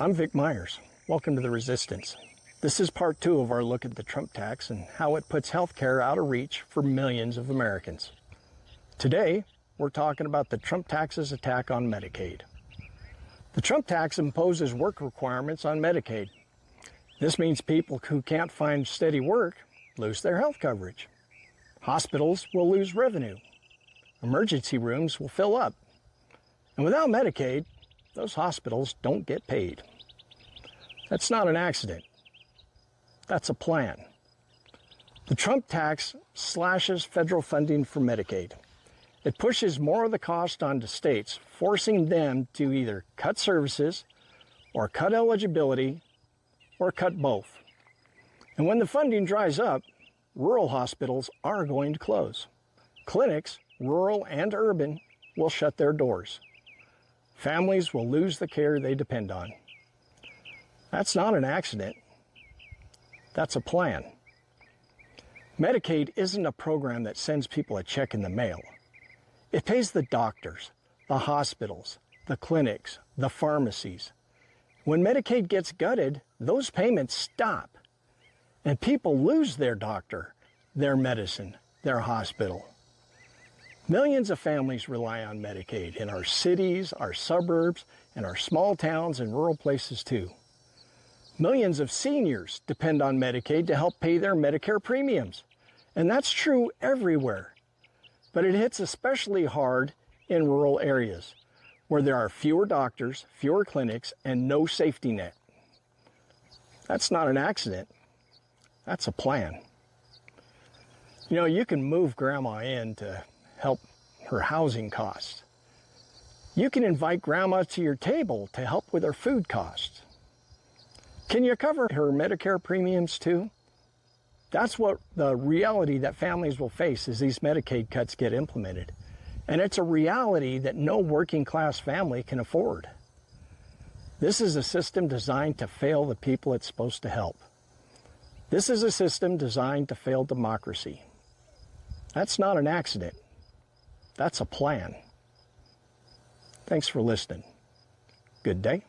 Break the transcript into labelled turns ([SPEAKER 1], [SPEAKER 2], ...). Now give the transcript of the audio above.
[SPEAKER 1] I'm Vic Myers. Welcome to The Resistance. This is part 2 of our look at the Trump tax and how it puts healthcare out of reach for millions of Americans. Today, we're talking about the Trump tax's attack on Medicaid. The Trump tax imposes work requirements on Medicaid. This means people who can't find steady work lose their health coverage. Hospitals will lose revenue. Emergency rooms will fill up. And without Medicaid, those hospitals don't get paid. That's not an accident. That's a plan. The Trump tax slashes federal funding for Medicaid. It pushes more of the cost onto states, forcing them to either cut services or cut eligibility or cut both. And when the funding dries up, rural hospitals are going to close. Clinics, rural and urban, will shut their doors. Families will lose the care they depend on. That's not an accident. That's a plan. Medicaid isn't a program that sends people a check in the mail. It pays the doctors, the hospitals, the clinics, the pharmacies. When Medicaid gets gutted, those payments stop, and people lose their doctor, their medicine, their hospital. Millions of families rely on Medicaid in our cities, our suburbs, and our small towns and rural places too. Millions of seniors depend on Medicaid to help pay their Medicare premiums. And that's true everywhere. But it hits especially hard in rural areas where there are fewer doctors, fewer clinics, and no safety net. That's not an accident. That's a plan. You know, you can move grandma in to help her housing costs. You can invite grandma to your table to help with her food costs. Can you cover her Medicare premiums too? That's what the reality that families will face as these Medicaid cuts get implemented. And it's a reality that no working class family can afford. This is a system designed to fail the people it's supposed to help. This is a system designed to fail democracy. That's not an accident. That's a plan. Thanks for listening. Good day.